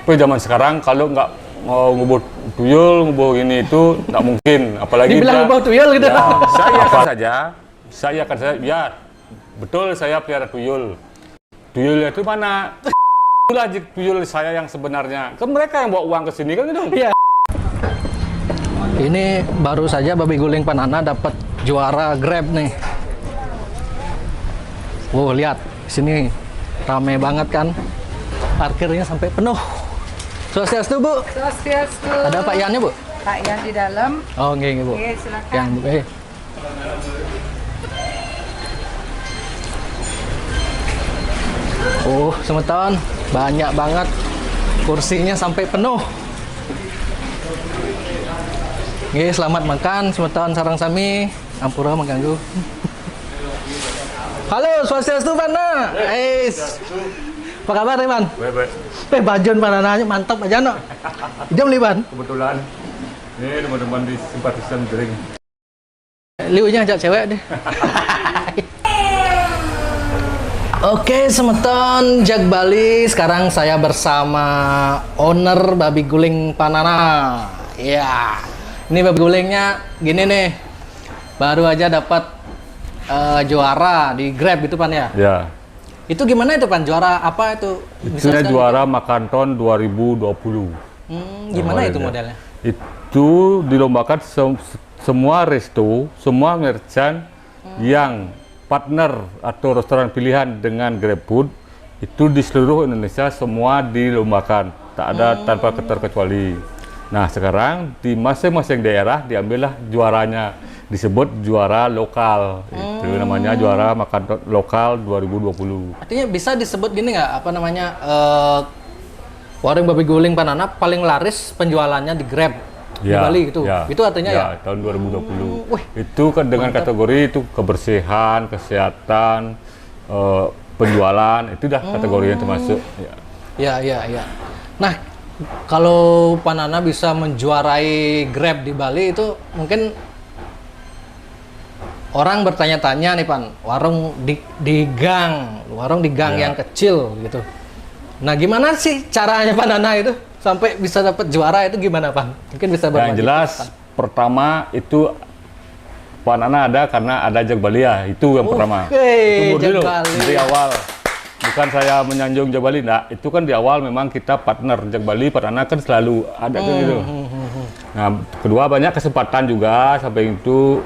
Tapi zaman sekarang kalau nggak mau ngubur tuyul, ngubur ini itu nggak mungkin. Apalagi dibilang ngubur tuyul gitu. Ya, saya akan ya betul saya pelihara tuyul. Tuyul itu mana? Itulah tuyul saya yang sebenarnya. Kan mereka yang bawa uang ke sini kan gitu. Iya. Ini baru saja babi guling Panana dapat juara Grab nih. Wow, lihat sini ramai banget kan. Parkirnya sampai penuh. Swastiastu, Bu. Swastiastu. Ada Pak Yannya, Bu? Pak Yan di dalam. Oh, nggih, Bu. Oke, silakan. Yang semeton banyak banget. Kursinya sampai penuh. Nggih, selamat makan semeton sareng sami. Ampura mengganggu. Halo, Swastiastu, Pana. Apa kabar, Iman? Baik. Bajon Panananya mantap aja, no. Jam liban. Kebetulan ini teman-teman di simpatisan Jering. Liunya ajak cewek deh. Oke, semeton Jak Bali. Sekarang saya bersama owner babi guling Panana. Ya, ini babi gulingnya gini nih. Baru aja dapat juara di Grab gitu, Pan ya? Ya. Itu gimana itu, Pan? Juara apa itu? Itunya juara Makanton 2020. Gimana itu modelnya? Itu dilombakan semua resto, semua merchant yang partner atau restoran pilihan dengan GrabFood itu di seluruh Indonesia semua dilombakan, tak ada tanpa terkecuali. Nah, sekarang di masing-masing daerah diambillah juaranya, disebut juara lokal. Itu namanya juara makan lokal 2020. Artinya bisa disebut gini nggak, apa namanya, warung babi guling Panana paling laris penjualannya di Grab di Bali gitu. Itu artinya ya? Tahun 2020. Itu kan dengan kategori itu kebersihan, kesehatan, penjualan, itu dah kategorinya termasuk. Ya. Nah, kalau Panana bisa menjuarai Grab di Bali itu mungkin orang bertanya-tanya nih, Pan, warung di gang yang kecil gitu. Nah, gimana sih caranya Panana itu sampai bisa dapat juara itu gimana, Pan? Mungkin bisa berbagi. Yang jelas, pertama itu Panana ada karena ada Jak Bali ya, itu yang pertama. Itu dulu dari awal. Bukan saya menyanjung Jak Bali, nah itu kan di awal memang kita partner Jak Bali, Panana kan selalu ada gitu. Nah, kedua banyak kesempatan juga sampai itu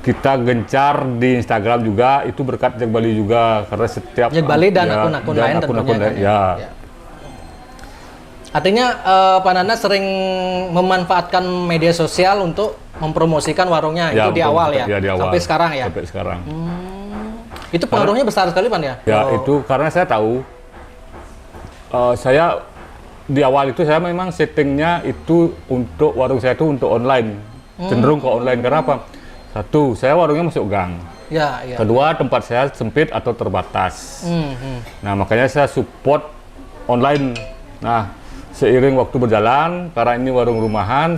kita gencar di Instagram juga, itu berkat Jak Bali juga, karena setiap Jak Bali dan akun-akun lain tentunya. Ya. Artinya Panana sering memanfaatkan media sosial untuk mempromosikan warungnya itu di awal ya? Di awal. Sampai sekarang ya? Sampai sekarang. Itu pengaruhnya besar sekali, Pan ya? Ya, itu karena saya tahu, saya di awal itu saya memang settingnya itu untuk warung saya itu untuk online, cenderung ke online. Karena apa? Satu, saya warungnya masuk gang. Ya. Kedua, tempat saya sempit atau terbatas. Nah, makanya saya support online. Nah, seiring waktu berjalan, karena ini warung rumahan,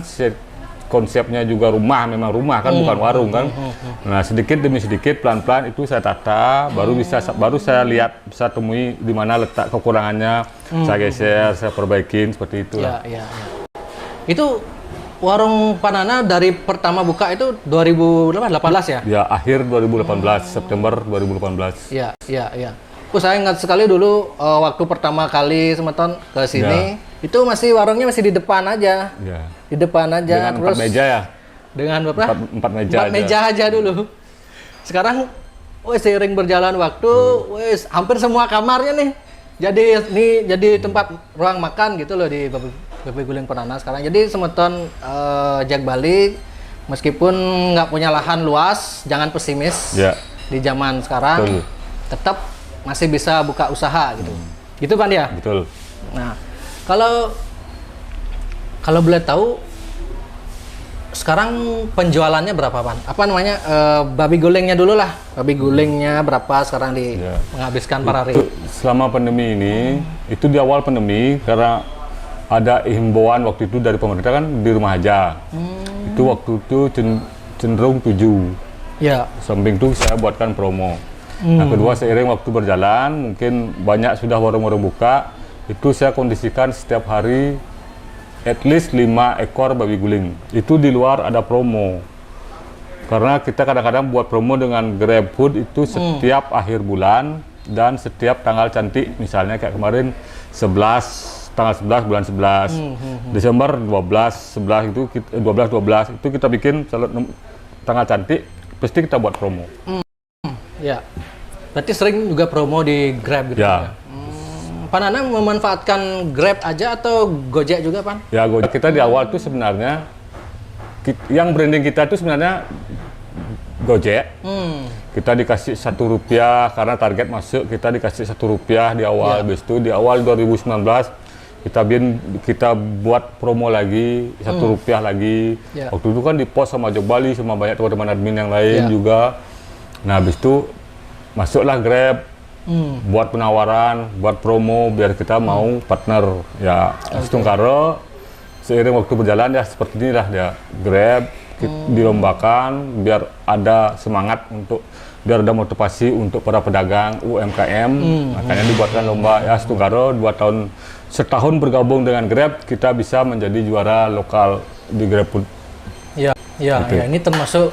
konsepnya juga rumah, memang rumah kan, bukan warung kan. Nah, sedikit demi sedikit, pelan-pelan itu saya tata, baru saya lihat, bisa temui di mana letak kekurangannya, saya geser, saya perbaikin seperti itu. Ya. Itu warung Panana dari pertama buka itu 2018 ya? Ya, akhir 2018, September 2018. Ya. Saya ingat sekali dulu waktu pertama kali semeton ke sini, itu masih warungnya masih di depan aja. Ya. Di depan aja. Dengan terus 4 meja ya? Dengan berapa? 4 meja 4 meja aja dulu. Sekarang seiring berjalan waktu, hampir semua kamarnya nih jadi tempat ruang makan gitu loh di babi guling Panana sekarang. Jadi semeton Jak Bali meskipun nggak punya lahan luas, jangan pesimis. Di zaman sekarang tetap masih bisa buka usaha gitu. Gitu, Pan ya? Betul. Nah, kalau boleh tahu sekarang penjualannya berapa, Pan? Apa namanya, babi gulingnya dulu lah. Babi gulingnya berapa sekarang menghabiskan per hari? Selama pandemi ini, itu di awal pandemi, karena ada himbauan waktu itu dari pemerintah kan di rumah aja. Itu waktu itu cenderung 7. Ya. Samping itu saya buatkan promo. Nah, kedua, seiring waktu berjalan, mungkin banyak sudah warung-warung buka, itu saya kondisikan setiap hari at least 5 ekor babi guling. Itu di luar ada promo. Karena kita kadang-kadang buat promo dengan GrabFood itu setiap akhir bulan dan setiap tanggal cantik. Misalnya kayak kemarin 11, tanggal 11 bulan 11. Desember 12, 11 itu 12 itu kita bikin tanggal cantik pasti kita buat promo. Ya. Berarti sering juga promo di Grab gitu Ya. Pak Nanang memanfaatkan Grab aja atau Gojek juga, Pan? Ya, Gojek kita di awal tuh sebenarnya yang branding kita itu sebenarnya Gojek. Kita dikasih Rp1 karena target masuk kita dikasih Rp1 di awal. Habis itu di awal 2019 kita buat promo lagi Rp1 lagi. Waktu itu kan di post sama Jog Bali sama banyak teman-teman admin yang lain juga. Nah, habis itu masuklah Grab. Buat penawaran, buat promo biar kita mau partner ya. Setungkara seiring waktu berjalan ya seperti inilah ya Grab dilombakan biar ada semangat biar ada motivasi untuk para pedagang UMKM. Makanya dibuatkan lomba ya setungkara 2 tahun setahun bergabung dengan Grab kita bisa menjadi juara lokal di GrabFood. Ya, ini termasuk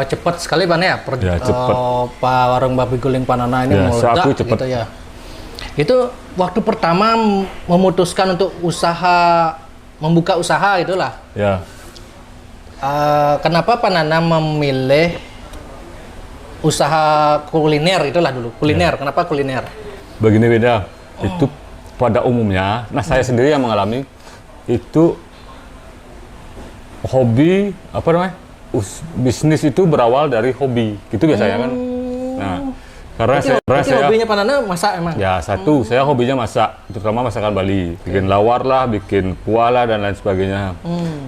cepat sekali, Pan ya. Cepat. Pak Warung Babi Guling Pak Nanang ini meledak gitu ya. Itu waktu pertama memutuskan untuk membuka usaha itulah. Ya. Kenapa Pak Nanang memilih usaha kuliner itulah dulu? Kuliner, kenapa kuliner? Begini beda. Itu pada umumnya, saya sendiri yang mengalami itu hobi bisnis itu berawal dari hobi gitu biasanya kan. Nah, karena saya hobinya Pak Nanang masak emang. Ya saya hobinya masak, terutama masakan Bali, bikin lawar lah, bikin kuah lah dan lain sebagainya.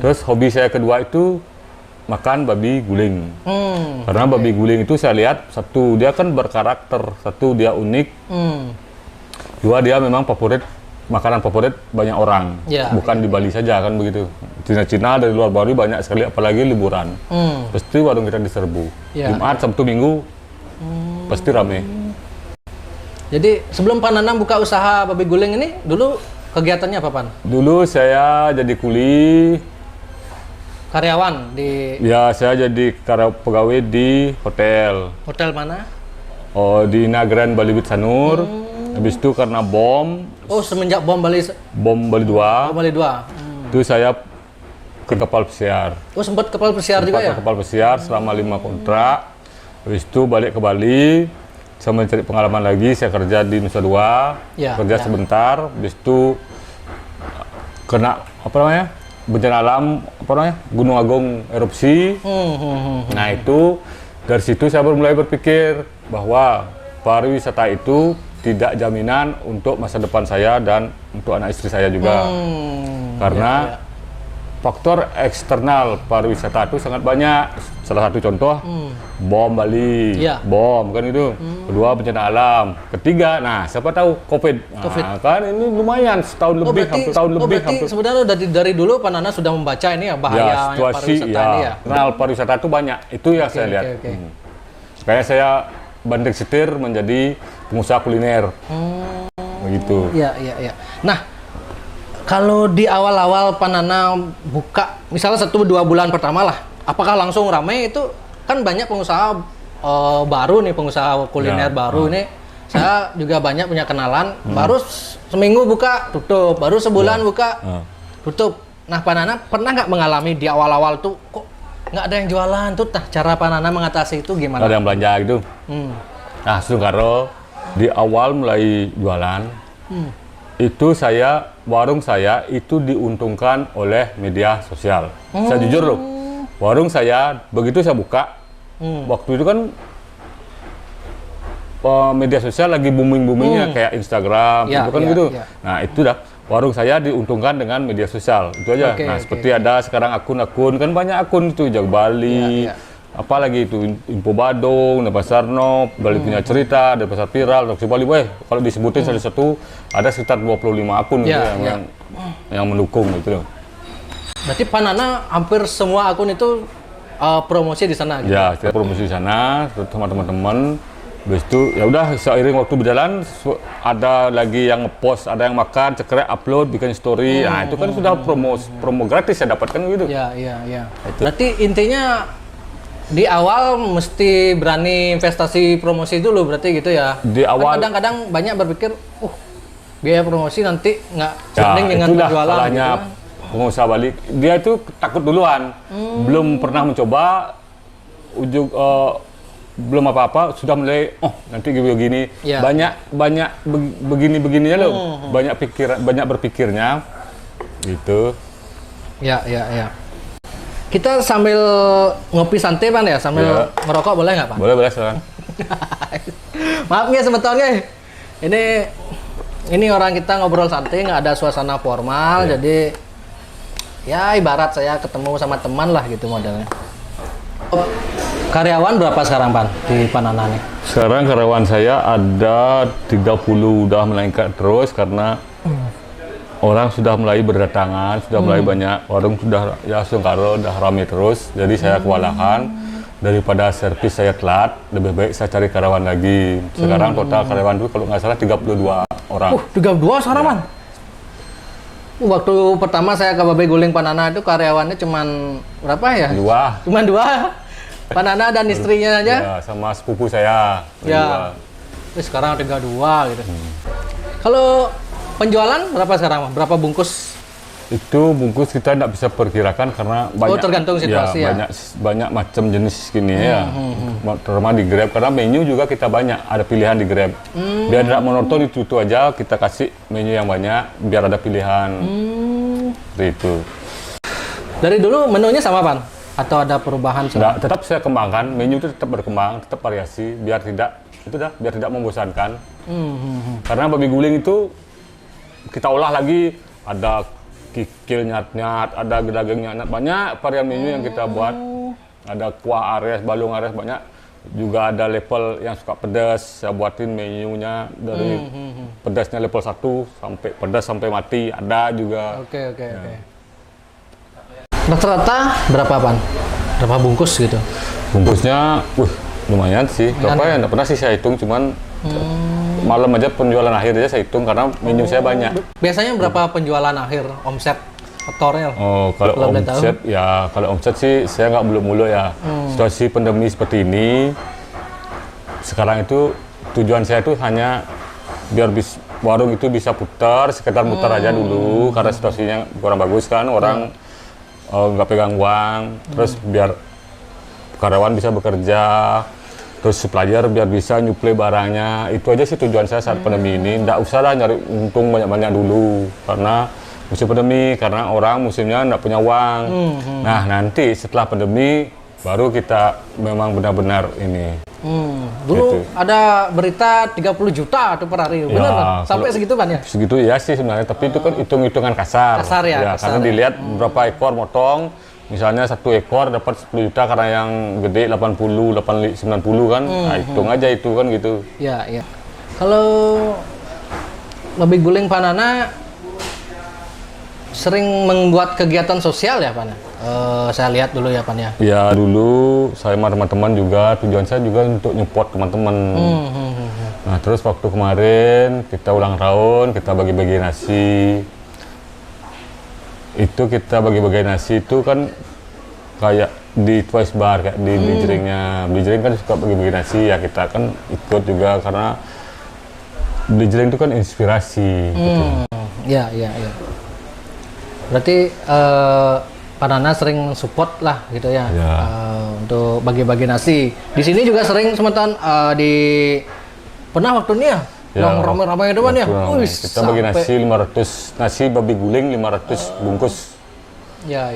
Terus hobi saya kedua itu makan babi guling. Karena babi guling itu saya lihat satu dia kan berkarakter, satu dia unik, dua dia memang makanan favorit banyak orang, bukan di Bali saja kan begitu. Cina-Cina dari luar Bali banyak sekali, apalagi liburan. Pasti warung kita diserbu. Jumat, Sabtu, Minggu, pasti rame. Jadi sebelum Pak Nanang buka usaha babi guling ini, dulu kegiatannya apa, Pan? Dulu saya jadi kuli. Karyawan di... Ya, saya jadi pegawai di hotel. Hotel mana? Oh, di Nagran Bali Beach Sanur. Habis itu karena bom. Oh, semenjak bom Bali 2. Bom Bali 2. Itu saya ke kapal pesiar. Oh, sempat kapal pesiar juga ya? Kapal pesiar selama 5 kontrak. Habis itu balik ke Bali. Saya mencari pengalaman lagi. Saya kerja di Nusa Dua. Kerja sebentar. Habis itu kena bencana alam Gunung Agung erupsi. Nah, itu dari situ saya mulai berpikir bahwa pariwisata itu tidak jaminan untuk masa depan saya dan untuk anak istri saya juga. Karena faktor eksternal pariwisata itu sangat banyak. Salah satu contoh bom Bali, bom kan itu. Kedua bencana alam. Ketiga, siapa tahu COVID. Kan ini lumayan setahun lebih, hampir tahun lebih. Sebenarnya dari dulu Pak Nanang sudah membaca ini ya bahaya situasi pariwisata ini ya. Pariwisata itu banyak. Itu yang saya lihat. Kayak saya banding setir menjadi pengusaha kuliner. Begitu. Iya. Nah, kalau di awal-awal Pak Nanang buka, misalnya 1-2 bulan pertama lah, apakah langsung ramai? Itu kan banyak pengusaha baru nih, pengusaha kuliner baru ini. Saya juga banyak punya kenalan, baru seminggu buka, tutup, baru sebulan buka, tutup. Nah, Pak Nanang pernah nggak mengalami di awal-awal tuh, kok nggak ada yang jualan tuh? Cara Pak Nanang mengatasi itu gimana? Ada yang belanja gitu. Nah, Sungkaro di awal mulai jualan, itu warung saya itu diuntungkan oleh media sosial. Saya jujur loh, warung saya begitu saya buka, waktu itu kan media sosial lagi booming-boomingnya kayak Instagram, itu kan gitu. Nah, itu dah warung saya diuntungkan dengan media sosial, itu aja. Seperti ada sekarang akun-akun, kan banyak akun itu, Jag Bali, apalagi itu Info Badung, Pasarno, Bali punya cerita, ada pasar viral, Toksi Bali, kalau disebutin satu ada sekitar 25 akun yang mendukung gitu. Berarti Pak Nanang hampir semua akun itu promosi di sana gitu? Ya, kita promosi di sana sama teman-teman. Habis itu ya udah seiring waktu berjalan ada lagi yang ngepost, ada yang makan, cekrek, upload, bikin story. Nah, itu kan sudah promo gratis saya dapatkan gitu. Ya, iya, iya. Berarti intinya di awal mesti berani investasi promosi dulu berarti gitu ya. Di Kan awal kadang-kadang banyak berpikir, biaya promosi nanti nggak ya, sebanding dengan itulah penjualan salahnya gitu. pengusaha balik. Dia itu takut duluan. Belum pernah mencoba belum apa-apa sudah mulai nanti begini Ya. banyak begini-begininya loh. Banyak berpikirnya gitu. Ya, ya, ya. Kita sambil ngopi santai Pan ya, sambil Ya. ngerokok boleh nggak Pan? Boleh sekarang. Maaf ya sebetulnya ini orang kita ngobrol santai, nggak ada suasana formal, Ya. jadi ya ibarat saya ketemu sama teman lah gitu modelnya. Karyawan berapa sekarang Pan di Panana nih? Sekarang karyawan saya ada 30, udah meningkat terus karena orang sudah mulai berdatangan, sudah mulai banyak, warung sudah ya Sungkaro udah ramai terus, jadi saya kewalahan. Daripada servis saya telat, lebih baik saya cari karyawan lagi. Sekarang total karyawan itu kalau nggak salah 32 orang. 32 sekarang Pan? Waktu pertama saya ke Babe Guling Panana itu karyawannya cuman berapa ya? Dua. Cuman 2. Panana dan istrinya aja. Ya, sama sepupu saya. Ya. Terus sekarang 32 gitu. Kalau penjualan berapa sekarang? Berapa bungkus? Itu bungkus kita tidak bisa perkirakan karena banyak. Tergantung situasi ya. Banyak macam jenis gini ya. Terutama di Grab karena menu juga kita banyak, ada pilihan di Grab. Biar tidak monoton itu aja kita kasih menu yang banyak biar ada pilihan. Seperti itu. Dari dulu menunya sama Pan? Atau ada perubahan? Nggak, tetap saya kembangkan, menu itu tetap berkembang, tetap variasi biar tidak membosankan. Karena babi guling itu kita olah lagi, ada kikil nyat-nyat, ada daging nyat-nyat, banyak varian menu yang kita buat. Ada kuah ares, balung ares, banyak. Juga ada level yang suka pedas, saya buatin menunya dari pedasnya level 1 sampai pedas sampai mati, ada juga. Oke. Rata-rata berapa Pan? Berapa bungkus gitu? Bungkusnya, lumayan sih. Berapa ya? Nggak pernah sih saya hitung, cuman malam aja penjualan akhir aja saya hitung karena menu saya banyak. Biasanya berapa penjualan akhir omset kotornya? Oh, kalau omset ya, kalau omset sih saya nggak mulu-mulu ya. Situasi pandemi seperti ini, sekarang itu tujuan saya itu hanya biar warung itu bisa putar, sekedar putar aja dulu karena situasinya kurang bagus kan, orang nggak pegang uang, terus biar karyawan bisa bekerja, terus supplier biar bisa nyuplai barangnya. Itu aja sih tujuan saya saat pandemi ini. Nggak usah lah nyari untung banyak-banyak dulu karena musim pandemi, karena orang musimnya nggak punya uang. Nah nanti setelah pandemi baru kita memang benar-benar ini. Dulu Gitu. ada berita 30 juta tuh per hari, bener Ya, Pan? Sampai kalau- segitu Pan ya? Segitu ya sih sebenarnya, tapi itu kan hitung-hitungan kasar. Kasar ya, kasar karena ya. dilihat berapa ekor motong. Misalnya 1 ekor dapat 10 juta karena yang gede 80, 90 kan. Nah, hitung aja itu kan gitu. Ya. Kalau Babe Guling Panana sering membuat kegiatan sosial ya Pan? Saya lihat dulu ya Pan ya. Ya dulu saya sama teman-teman juga, tujuan saya juga untuk nyupport teman-teman. Nah terus waktu kemarin kita ulang tahun, kita bagi-bagi nasi. Itu kita bagi-bagi nasi itu kan kayak di Twice Bar, kayak di Blijeringnya. Blijereng kan suka bagi-bagi nasi, ya kita kan ikut juga karena Blijereng itu kan inspirasi. Gitu. Ya. Berarti Panana sering support lah gitu ya, Ya. untuk bagi-bagi nasi. Di sini juga sering semetan pernah waktu ini ya, yang ramai-ramai itu Pan ya. Ramai. Wih, Kita bagi sampai- nasi 500, nasi babi guling 500 bungkus. Ya.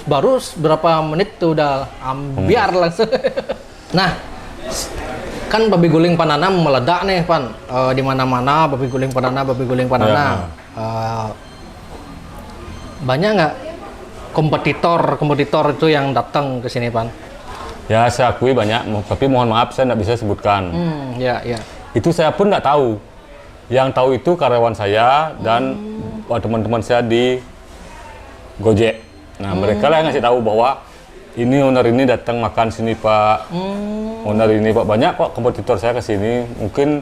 Baru berapa menit tuh udah ambiar langsung. Nah, kan babi guling Panana meledak nih Pan, di mana-mana babi guling Panana. Banyak nggak kompetitor itu yang datang ke sini Pan? Ya saya akui banyak, tapi mohon maaf saya tidak bisa sebutkan. Ya. Itu saya pun nggak tahu. Yang tahu itu karyawan saya dan teman-teman saya di Gojek. Nah mereka lah yang ngasih tahu bahwa ini owner ini datang makan sini Pak, owner ini Pak, banyak kok kompetitor saya ke sini. Mungkin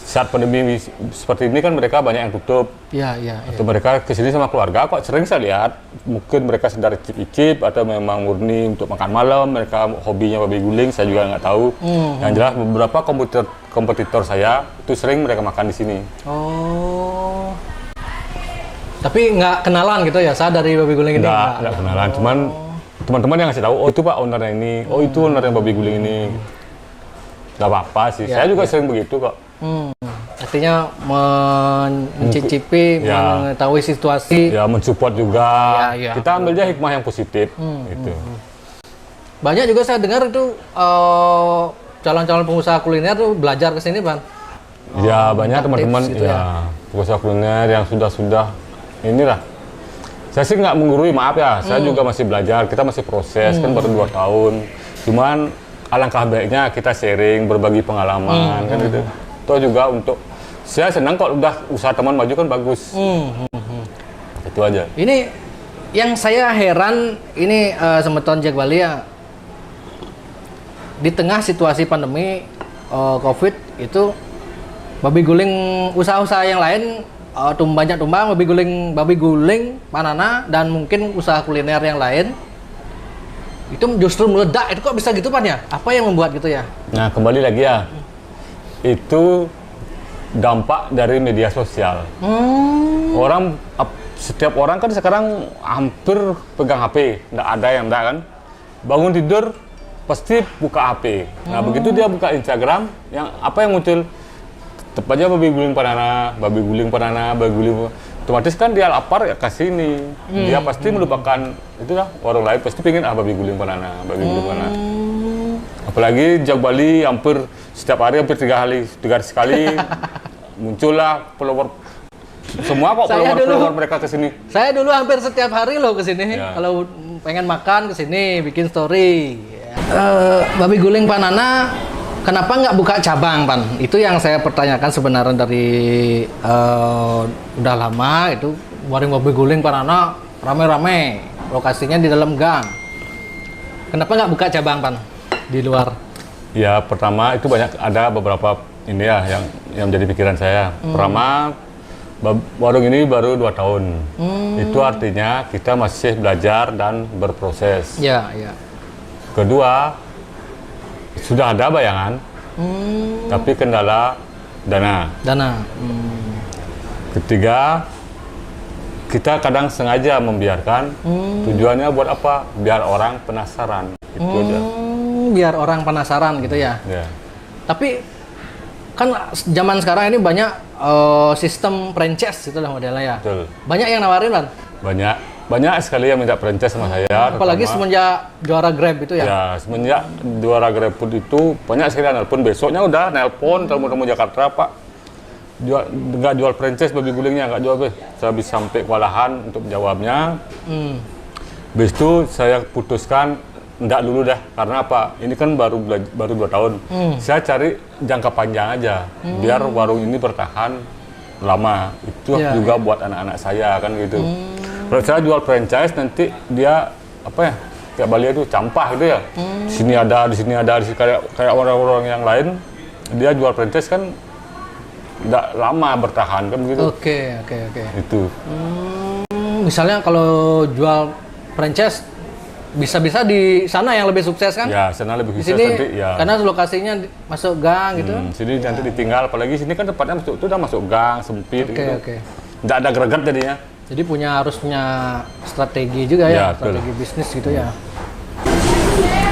saat pandemi seperti ini kan mereka banyak yang tutup. Iya, iya. Atau mereka ke sini sama keluarga kok sering saya lihat. Mungkin mereka sedang icip-icip atau memang murni untuk makan malam. Mereka hobinya babi guling, saya juga nggak tahu. Yang jelas beberapa kompetitor saya itu sering mereka makan di sini. Oh. Tapi nggak kenalan gitu ya, saya dari babi guling ini? Nggak kenalan, cuman teman-teman yang ngasih tahu, oh itu Pak ownernya ini, oh itu owner yang babi guling ini. Nggak apa-apa sih, saya juga sering begitu kok. Artinya mencicipi, mengetahui situasi. Ya, mensupport juga. Ya. Kita ambilnya hikmah yang positif. Gitu. Banyak juga saya dengar itu calon-calon pengusaha kuliner tuh belajar ke sini, Bang. Ya, banyak teman-teman gitu pengusaha kuliner yang sudah inilah. Saya sih nggak menggurui, maaf ya. Saya juga masih belajar, kita masih proses, kan baru 2 tahun. Cuman alangkah baiknya kita sharing, berbagi pengalaman, kan gitu. Itu juga untuk saya senang kok udah usaha teman maju kan bagus. Itu aja. Ini yang saya heran ini Semeton Jak Bali ya, di tengah situasi pandemi COVID itu babi guling, usaha-usaha yang lain banyak tumbang, babi guling Panana dan mungkin usaha kuliner yang lain itu justru meledak. Itu kok bisa gitu Pan ya? Apa yang membuat gitu ya? Nah, kembali lagi ya, itu dampak dari media sosial. Setiap orang kan sekarang hampir pegang HP, nggak ada yang enggak kan. Bangun tidur pasti buka HP. Nah, begitu dia buka Instagram, yang apa yang muncul? Tetap aja babi guling Panana, babi guling Panana, babi guling. Otomatis kan dia lapar ya ke sini. Dia pasti melupakan itulah warung lain, pasti pengen babi guling Panana, babi guling Panana. Apalagi Jak Bali hampir setiap hari, hampir 3 hari sekali muncullah follower semua kok, follower mereka ke sini. Saya dulu hampir setiap hari loh ke sini. Ya. Kalau pengen makan ke sini bikin story. Babi guling Panana kenapa nggak buka cabang, Pan? Itu yang saya pertanyakan sebenarnya dari udah lama itu warung babi guling Panana rame-rame, lokasinya di dalam gang. Kenapa nggak buka cabang, Pan? Di luar? Ya, pertama itu ada beberapa ini ya yang menjadi pikiran saya. Pertama, warung ini baru 2 tahun. Itu artinya kita masih belajar dan berproses. Ya, ya. Kedua, sudah ada bayangan, tapi kendala dana. Ketiga, kita kadang sengaja membiarkan. Tujuannya buat apa? Biar orang penasaran. Itu aja. Biar orang penasaran gitu ya. Ya. Tapi kan zaman sekarang ini banyak sistem franchise gitu lah modelnya ya. Betul. Banyak yang nawarin, Pan? Banyak sekali yang minta franchise sama saya. Apalagi semenjak juara Grab itu ya. Ya, semenjak juara GrabFood itu banyak sekali yang nelpon. Besoknya udah nelpon tamu-tamu Jakarta, Pak. Nggak jual franchise babi gulingnya, nggak jual. Saya bisa sampai kewalahan untuk menjawabnya. Habis itu saya putuskan enggak dulu dah, karena apa? Ini kan baru 2 tahun. Saya cari jangka panjang aja, biar warung ini bertahan lama. Itu juga buat anak-anak saya kan gitu. Kalau saya jual franchise nanti dia apa ya? Kayak Bali itu campah gitu ya. Di sini ada, di sini kayak orang-orang yang lain. Dia jual franchise kan enggak lama bertahan kan begitu. Oke. Itu. Misalnya kalau jual franchise bisa-bisa di sana yang lebih sukses kan? Ya, sana lebih Di sukses sini nanti ya. karena lokasinya masuk gang gitu. Sini nanti ditinggal, apalagi sini kan tempatnya itu udah masuk gang sempit gitu. Oke. Nggak ada greget jadinya. Jadi harus punya strategi juga ya, Ya, betul. strategi bisnis gitu ya.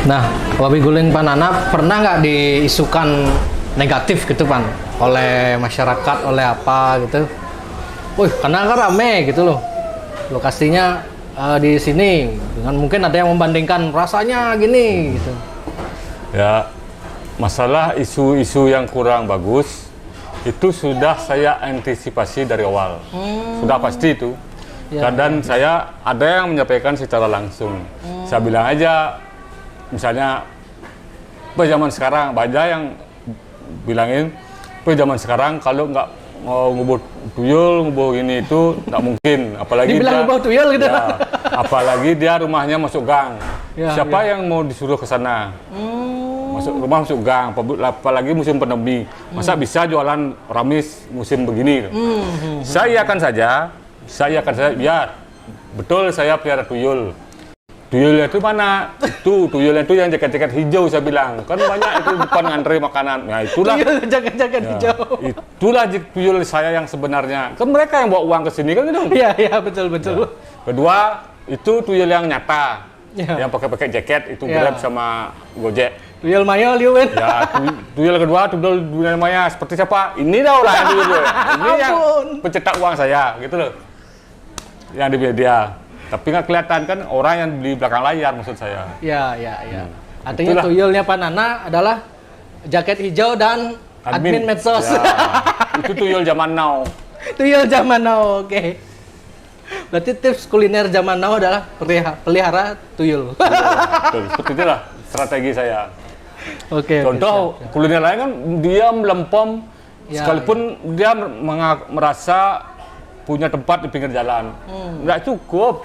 Nah, babi guling Panana pernah nggak diisukan negatif gitu, Pan? Oleh masyarakat, oleh apa gitu? Wih, karena kan rame gitu loh. Lokasinya di sini, dengan mungkin ada yang membandingkan rasanya gini gitu. Ya, masalah isu-isu yang kurang bagus itu sudah saya antisipasi dari awal. Sudah pasti itu. Ya. Dan saya ada yang menyampaikan secara langsung. Saya bilang aja, misalnya, zaman sekarang banyak yang bilangin, zaman sekarang kalau nggak mau ngubur tuyul, ngubur gini itu nggak mungkin. Apalagi Dibilang ngubur tuyul gitu. Ya, apalagi dia rumahnya masuk gang. Ya, Siapa yang mau disuruh ke sana? Masuk rumah, masuk gang, apalagi musim pandemi. Masa bisa jualan ramis musim begini? Saya akan saja, biar betul saya pelihara tuyul. Tuyulnya itu mana? Tuyulnya itu yang jaket-jaket hijau saya bilang. Kan banyak itu depan ngantri makanan. Nah itulah. Tuyul jaket-jaket hijau. Itulah tuyul saya yang sebenarnya. Kan mereka yang bawa uang ke sini kan gitu. Iya, betul. Kedua, itu tuyul yang nyata. Ya. Yang pakai jaket itu Ya. Grab sama Gojek. Tuyul mayo liuin. Ya, tuyul kedua, tuyul dunia maya seperti siapa? Ini dah orang yang tuyul. Ini yang Ampun. pencetak uang saya, gitu loh. Yang di media. Tapi nggak kelihatan kan orang yang di belakang layar maksud saya. Iya. Artinya Itulah. tuyulnya Pak Nana adalah jaket hijau dan admin medsos. Ya, itu tuyul zaman now. Tuyul zaman now, oke. Berarti tips kuliner zaman now adalah pelihara tuyul. Betul, seperti itulah strategi saya. Oke. Contoh kuliner lain kan dia melempem, Ya, sekalipun dia merasa punya tempat di pinggir jalan, nggak cukup.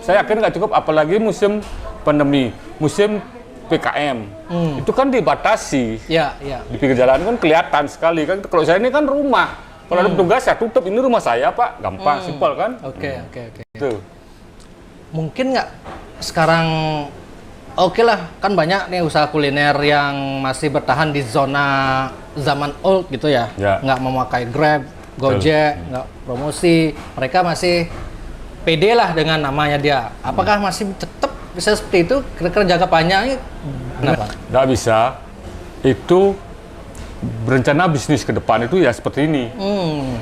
Saya yakin nggak cukup, apalagi musim pandemi, musim PKM, itu kan dibatasi. Ya. Di pinggir jalan kan kelihatan sekali kan. Kalau saya ini kan rumah, kalau ada petugas ya tutup, ini rumah saya Pak, gampang, simpel kan. Oke. Itu. Mungkin nggak sekarang oke lah, kan banyak nih usaha kuliner yang masih bertahan di zona zaman old gitu ya. Ya. Nggak memakai Grab, Gojek, nggak promosi. Mereka masih pede lah dengan namanya dia. Apakah masih tetap bisa seperti itu? Kira-kira jangka panjangnya kenapa? Nggak bisa. Itu berencana bisnis ke depan itu ya seperti ini.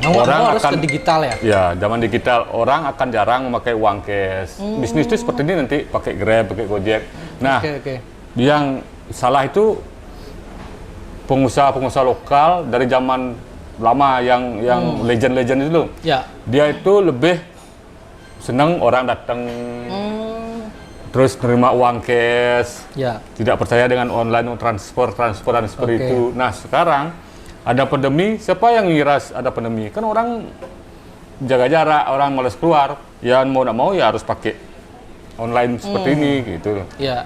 Orang harus ke digital ya? Ya, zaman digital orang akan jarang memakai uang cash. Bisnis itu seperti ini nanti pakai Grab, pakai Gojek. Nah, Oke. yang salah itu pengusaha-pengusaha lokal dari zaman lama yang legend-legend itu loh. Ya. Dia itu lebih senang orang datang terus nerima uang cash. Ya. Tidak percaya dengan online transfer Oke. itu. Nah, sekarang ada pandemi, siapa yang ngira ada pandemi? Kan orang jaga jarak, orang malas keluar. Ya mau nggak mau ya harus pakai online seperti ini gitu. Ya.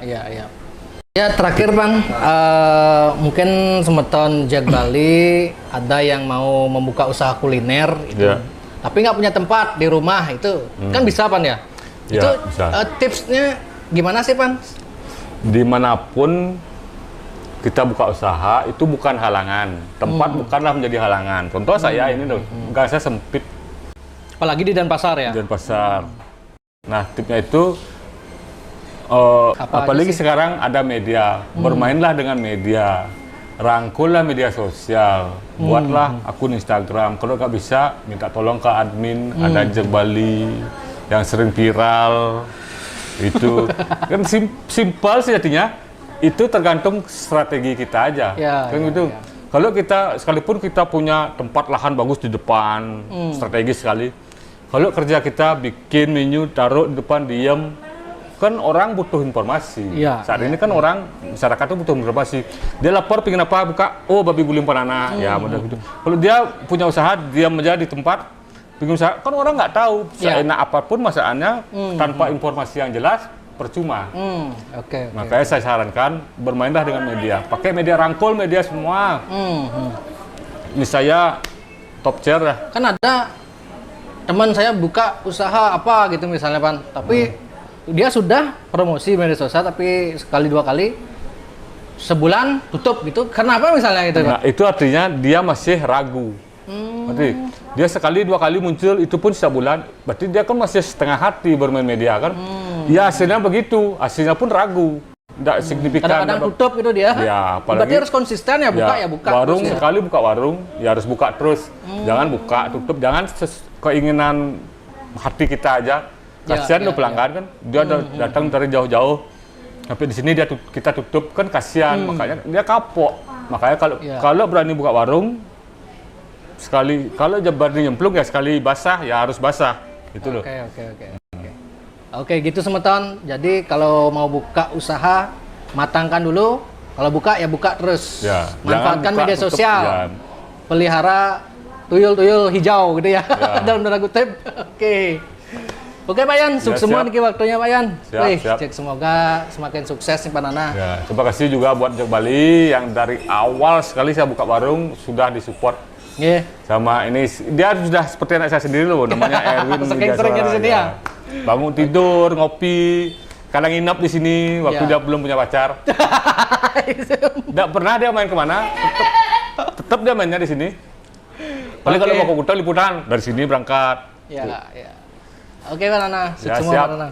Ya, terakhir Bang, mungkin semeton Jack Bali ada yang mau membuka usaha kuliner itu. Ya. Tapi nggak punya tempat di rumah itu. Kan bisa Pan ya? Ya, Itu bisa. tipsnya gimana sih Pan? Dimanapun kita buka usaha itu bukan halangan. Tempat bukanlah menjadi halangan. Contoh saya ini loh, gang saya sempit Apalagi di Denpasar ya? di Denpasar. Nah, tipnya itu Apa apalagi aja sih? sekarang ada media, bermainlah dengan media, rangkullah media sosial, buatlah akun Instagram. Kalau nggak bisa, minta tolong ke admin, ada Jack Bali yang sering viral. Itu kan simpel sih artinya. Itu tergantung strategi kita aja. Ya, Kan ya, gitu. ya. Kalau kita sekalipun kita punya tempat lahan bagus di depan, strategis sekali. Kalau kerja kita bikin menu, taruh di depan, diam, kan orang butuh informasi. Iya, Saat ini kan orang masyarakat itu butuh informasi. Dia lapor pengen apa, buka, oh babi guling Panana, ya mudah gitu. Kalau dia punya usaha, dia menjadi di tempat, bikin usaha, kan orang nggak tahu Iya. seenak apapun masalahnya tanpa informasi yang jelas percuma. Oke. Makanya saya sarankan bermainlah dengan media, pakai media rangkul, media semua. Ini saya top chair lah. Kan ada teman saya buka usaha apa gitu misalnya Pan, tapi dia sudah promosi media sosial tapi sekali dua kali sebulan tutup gitu. Kenapa misalnya gitu Pak? Nah, itu artinya dia masih ragu. Berarti dia sekali dua kali muncul itu pun sebulan, berarti dia kan masih setengah hati bermain media kan. Ya hasilnya begitu, hasilnya pun ragu. Tidak signifikan. Kadang-kadang tutup gitu dia. Ya, apalagi Berarti harus konsisten ya buka ya buka. Warung terus ya. sekali buka warung, ya harus buka terus. Jangan buka, tutup, jangan keinginan hati kita aja. Kasihan loh pelanggan kan, dia datang dari jauh-jauh. Sampai di sini kita tutup kan kasihan, makanya dia kapok. Makanya kalau berani buka warung sekali, kalau berani nyemplung ya sekali basah ya harus basah. Gitu loh. Oke, gitu semeton. Jadi kalau mau buka usaha, matangkan dulu. Kalau buka ya buka terus. Ya, Manfaatkan jangan buka, media tutup, sosial. ya. Pelihara tuyul-tuyul hijau gitu ya. Ya. Dalam tanda kutip. Oke. Oke Pak Yan, sukses Ya, semua siap. nih waktunya Pak Yan. Siap, Wih, siap. cek semoga semakin sukses nih Pak Nana. Ya, terima kasih juga buat Jok Bali yang dari awal sekali saya buka warung sudah disupport Nggih. sama ini. Dia sudah seperti anak saya sendiri loh, namanya Erwin. Saking Wijaswara, seringnya di sini ya? Bangun tidur, ngopi, kadang nginap di sini waktu Ya. dia belum punya pacar. Tidak pernah dia main kemana, tetap dia mainnya di sini. Paling kalau Oke. mau ke Kuta liputan dari sini berangkat. Ya, ya. Oke Pak Nana, sukses Ya, semua siap. Pak Nana.